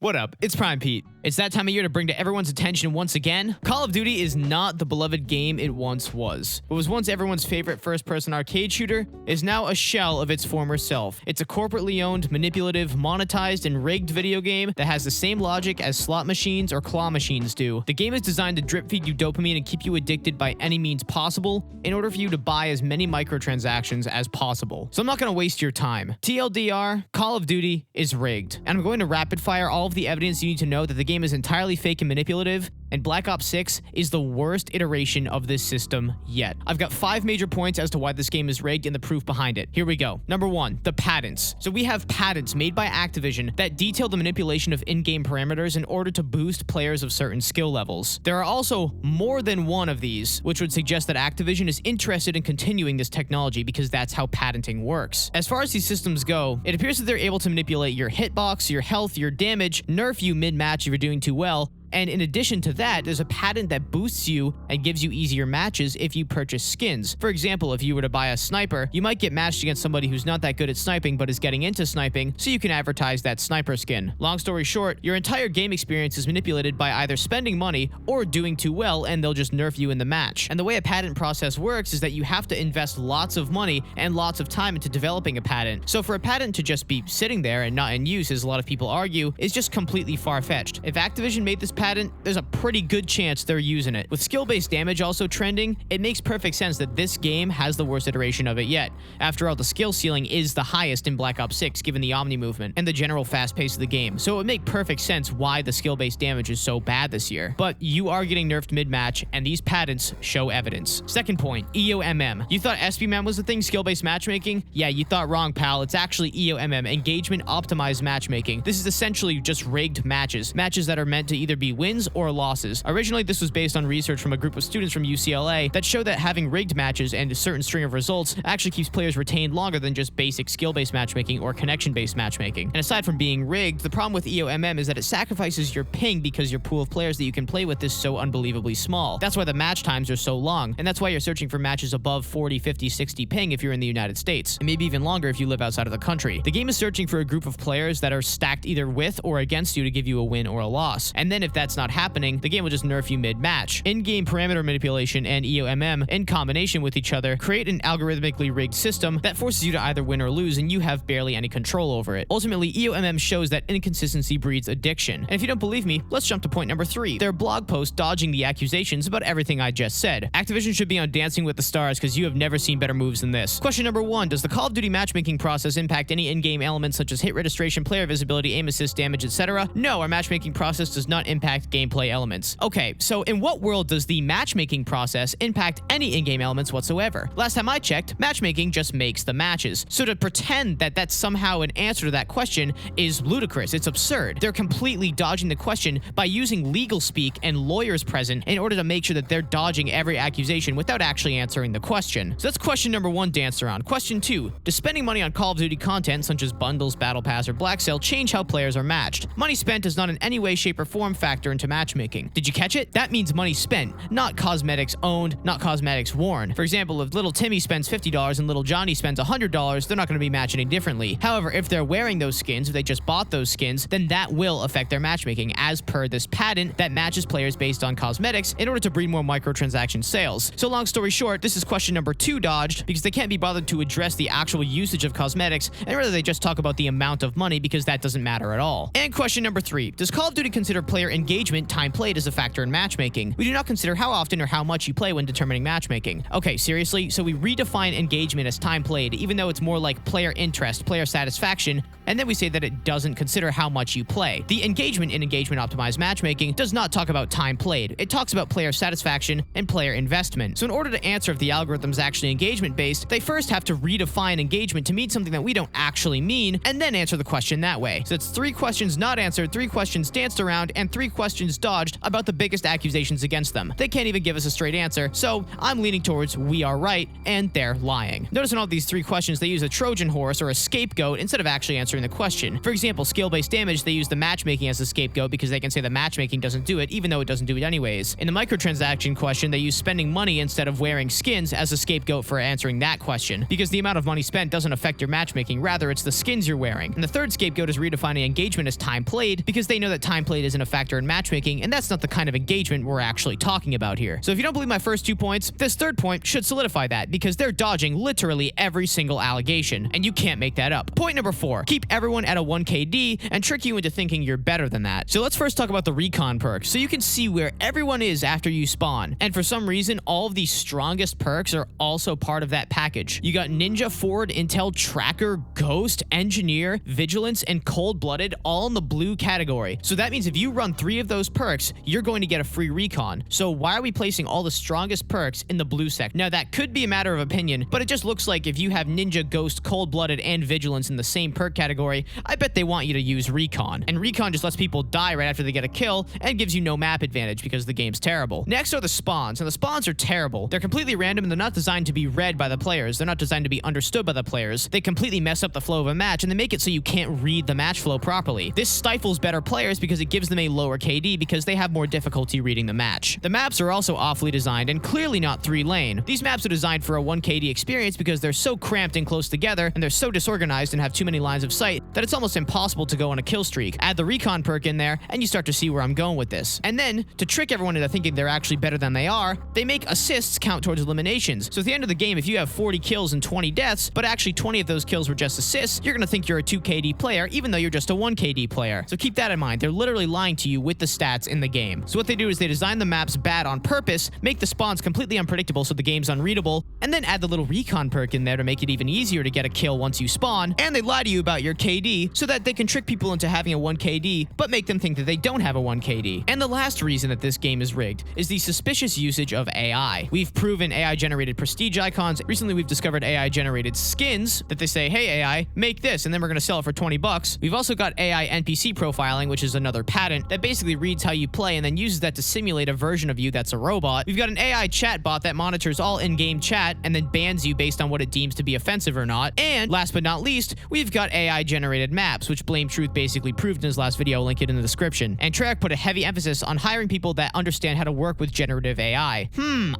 What up? It's Prime Pete. It's that time of year to bring to everyone's attention once again. Call of Duty is not the beloved game it once was. What was once everyone's favorite first-person arcade shooter is now a shell of its former self. It's a corporately owned, manipulative, monetized, and rigged video game that has the same logic as slot machines or claw machines do. The game is designed to drip-feed you dopamine and keep you addicted by any means possible in order for you to buy as many microtransactions as possible. So I'm not going to waste your time. TLDR, Call of Duty is rigged. And I'm going to rapid-fire all of the evidence you need to know that the game is entirely fake and manipulative, and Black Ops 6 is the worst iteration of this system yet. I've got 5 major points as to why this game is rigged and the proof behind it. Here we go. Number 1, the patents. So we have patents made by Activision that detail the manipulation of in-game parameters in order to boost players of certain skill levels. There are also more than one of these, which would suggest that Activision is interested in continuing this technology because that's how patenting works. As far as these systems go, it appears that they're able to manipulate your hitbox, your health, your damage, nerf you mid-match if you're doing too well, and in addition to that, there's a patent that boosts you and gives you easier matches if you purchase skins. For example, if you were to buy a sniper, you might get matched against somebody who's not that good at sniping but is getting into sniping, so you can advertise that sniper skin. Long story short, your entire game experience is manipulated by either spending money or doing too well, and they'll just nerf you in the match. And the way a patent process works is that you have to invest lots of money and lots of time into developing a patent. So for a patent to just be sitting there and not in use, as a lot of people argue, is just completely far-fetched. If Activision made this patent, there's a pretty good chance they're using it. With skill-based damage also trending, it makes perfect sense that this game has the worst iteration of it yet. After all, the skill ceiling is the highest in Black Ops 6 given the Omni movement and the general fast pace of the game, so it would make perfect sense why the skill-based damage is so bad this year. But you are getting nerfed mid-match, and these patents show evidence. Second point, EOMM. You thought SBMM was the thing, skill-based matchmaking? Yeah, you thought wrong, pal. It's actually EOMM, engagement optimized matchmaking. This is essentially just rigged matches that are meant to either be wins or losses. Originally, this was based on research from a group of students from UCLA that showed that having rigged matches and a certain string of results actually keeps players retained longer than just basic skill-based matchmaking or connection-based matchmaking. And aside from being rigged, the problem with EOMM is that it sacrifices your ping because your pool of players that you can play with is so unbelievably small. That's why the match times are so long, and that's why you're searching for matches above 40, 50, 60 ping if you're in the United States, and maybe even longer if you live outside of the country. The game is searching for a group of players that are stacked either with or against you to give you a win or a loss. And then if that's not happening, the game will just nerf you mid-match. In-game parameter manipulation and EOMM, in combination with each other, create an algorithmically rigged system that forces you to either win or lose, and you have barely any control over it. Ultimately, EOMM shows that inconsistency breeds addiction. And if you don't believe me, let's jump to point number 3. Their blog post dodging the accusations about everything I just said. Activision should be on Dancing with the Stars because you have never seen better moves than this. Question number 1, does the Call of Duty matchmaking process impact any in-game elements such as hit registration, player visibility, aim assist, damage, etc.? No, our matchmaking process does not impact gameplay elements. Okay, so in what world does the matchmaking process impact any in-game elements whatsoever? Last time I checked, matchmaking just makes the matches. So to pretend that that's somehow an answer to that question is ludicrous. It's absurd. They're completely dodging the question by using legal speak and lawyers present in order to make sure that they're dodging every accusation without actually answering the question. So that's question number 1 danced around. Question 2, does spending money on Call of Duty content such as bundles, battle pass, or black sale change how players are matched? Money spent does not in any way, shape, or form factor into matchmaking. Did you catch it? That means money spent, not cosmetics owned, not cosmetics worn. For example, if little Timmy spends $50 and little Johnny spends $100, they're not going to be matched any differently. However, if they're wearing those skins, if they just bought those skins, then that will affect their matchmaking as per this patent that matches players based on cosmetics in order to breed more microtransaction sales. So long story short, this is question number 2 dodged because they can't be bothered to address the actual usage of cosmetics, and rather they just talk about the amount of money because that doesn't matter at all. And question number 3, does Call of Duty consider player engagement, time played, as a factor in matchmaking? We do not consider how often or how much you play when determining matchmaking. Okay, seriously? So we redefine engagement as time played, even though it's more like player interest, player satisfaction, and then we say that it doesn't consider how much you play. The engagement in engagement optimized matchmaking does not talk about time played. It talks about player satisfaction and player investment. So in order to answer if the algorithm is actually engagement-based, they first have to redefine engagement to mean something that we don't actually mean, and then answer the question that way. So it's 3 questions not answered, 3 questions danced around, and 3 questions dodged about the biggest accusations against them. They can't even give us a straight answer, so I'm leaning towards we are right and they're lying. Notice in all these 3 questions they use a Trojan horse or a scapegoat instead of actually answering the question. For example, skill-based damage, they use the matchmaking as a scapegoat because they can say the matchmaking doesn't do it, even though it doesn't do it anyways. In the microtransaction question, they use spending money instead of wearing skins as a scapegoat for answering that question, because the amount of money spent doesn't affect your matchmaking, rather it's the skins you're wearing. And the third scapegoat is redefining engagement as time played, because they know that time played isn't a factor in matchmaking, and that's not the kind of engagement we're actually talking about here. So if you don't believe my first 2 points, this third point should solidify that, because they're dodging literally every single allegation, and you can't make that up. Point number 4, keep everyone at a 1 KD and trick you into thinking you're better than that. So let's first talk about the recon perk, so you can see where everyone is after you spawn. And for some reason, all of the strongest perks are also part of that package. You got Ninja, Forward, Intel, Tracker, Ghost, Engineer, Vigilance, and Cold-Blooded all in the blue category. So that means if you run 3 of those perks, you're going to get a free recon. So why are we placing all the strongest perks in the blue sec? Now that could be a matter of opinion, but it just looks like if you have Ninja, Ghost, Cold-Blooded, and Vigilance in the same perk category, I bet they want you to use recon. And recon just lets people die right after they get a kill and gives you no map advantage because the game's terrible. Next are the spawns, and the spawns are terrible. They're completely random and they're not designed to be read by the players. They're not designed to be understood by the players. They completely mess up the flow of a match and they make it so you can't read the match flow properly. This stifles better players because it gives them a lower KD because they have more difficulty reading the match. The maps are also awfully designed and clearly not 3-lane. These maps are designed for a 1 KD experience because they're so cramped and close together and they're so disorganized and have too many lines of sight that it's almost impossible to go on a kill streak. Add the recon perk in there and you start to see where I'm going with this. And then, to trick everyone into thinking they're actually better than they are, they make assists count towards eliminations. So at the end of the game, if you have 40 kills and 20 deaths, but actually 20 of those kills were just assists, you're gonna think you're a 2 KD player, even though you're just a 1 KD player. So keep that in mind. They're literally lying to you with the stats in the game. So what they do is they design the maps bad on purpose, make the spawns completely unpredictable so the game's unreadable, and then add the little recon perk in there to make it even easier to get a kill once you spawn, and they lie to you about your KD so that they can trick people into having a 1 KD, but make them think that they don't have a 1 KD. And the last reason that this game is rigged is the suspicious usage of AI. We've proven AI-generated prestige icons. Recently, we've discovered AI-generated skins that they say, hey AI, make this, and then we're gonna sell it for 20 bucks. We've also got AI NPC profiling, which is another patent that basically reads how you play and then uses that to simulate a version of you that's a robot. We've got an AI chatbot that monitors all in-game chat and then bans you based on what it deems to be offensive or not. And last but not least, we've got AI-generated maps, which Blame Truth basically proved in his last video. I'll link it in the description. And Treyarch put a heavy emphasis on hiring people that understand how to work with generative AI.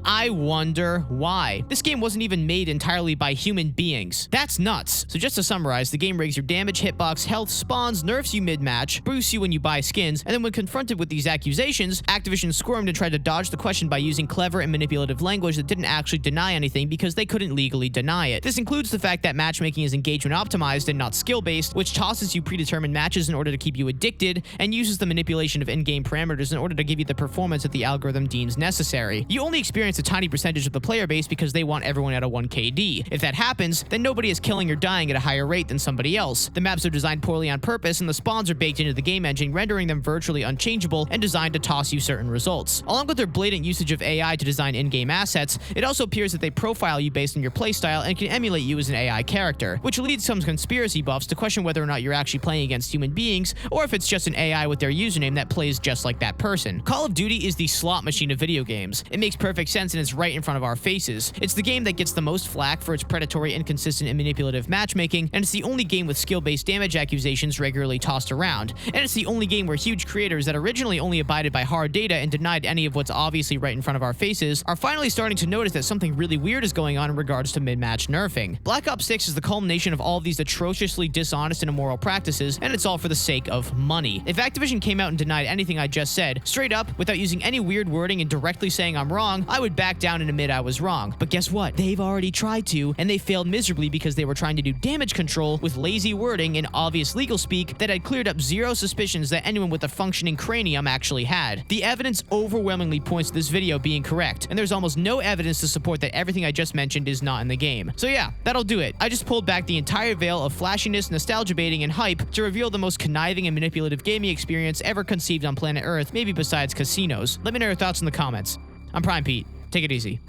I wonder why. This game wasn't even made entirely by human beings. That's nuts. So just to summarize, the game rigs your damage, hitbox, health, spawns, nerfs you mid-match, boosts you when you buy skins, and then when confronted with these accusations, Activision squirmed and tried to dodge the question by using clever and manipulative language that didn't actually deny anything because they couldn't legally deny it. This includes the fact that matchmaking is engagement optimized and not skill-based, which tosses you predetermined matches in order to keep you addicted, and uses the manipulation of in-game parameters in order to give you the performance that the algorithm deems necessary. You only experience a tiny percentage of the player base because they want everyone at a 1 KD. If that happens, then nobody is killing or dying at a higher rate than somebody else. The maps are designed poorly on purpose, and the spawns are baked into the game engine, rendering them virtually unchangeable and designed to toss you certain results. Along with their blatant usage of AI to design in-game assets, it also appears that they profile you based on your playstyle and can emulate you as an AI character, which leads some conspiracy buffs to question whether or not you're actually playing against human beings, or if it's just an AI with their username that plays just like that person. Call of Duty is the slot machine of video games. It makes perfect sense and it's right in front of our faces. It's the game that gets the most flack for its predatory, inconsistent, and manipulative matchmaking, and it's the only game with skill-based damage accusations regularly tossed around. And it's the only game where huge creators that originally only abided by hard data and denied any of what's obviously right in front of our faces are finally starting to notice that something really weird is going on in regards to mid-match nerfing. Black Ops 6 is the culmination of all of these atrociously dishonest and immoral practices, and it's all for the sake of money. If Activision came out and denied anything I just said, straight up, without using any weird wording and directly saying I'm wrong, I would back down and admit I was wrong. But guess what? They've already tried to, and they failed miserably because they were trying to do damage control with lazy wording and obvious legal speak that had cleared up zero suspicions that anyone with a functioning cranium actually had. The evidence overwhelmingly points to this video being correct, and there's almost no evidence to support that everything I just mentioned is not in the game. So yeah, that'll do it. I just pulled back the entire veil of flashiness, nostalgia baiting, and hype to reveal the most conniving and manipulative gaming experience ever conceived on planet Earth, maybe besides casinos. Let me know your thoughts in the comments. I'm Prime Pete. Take it easy.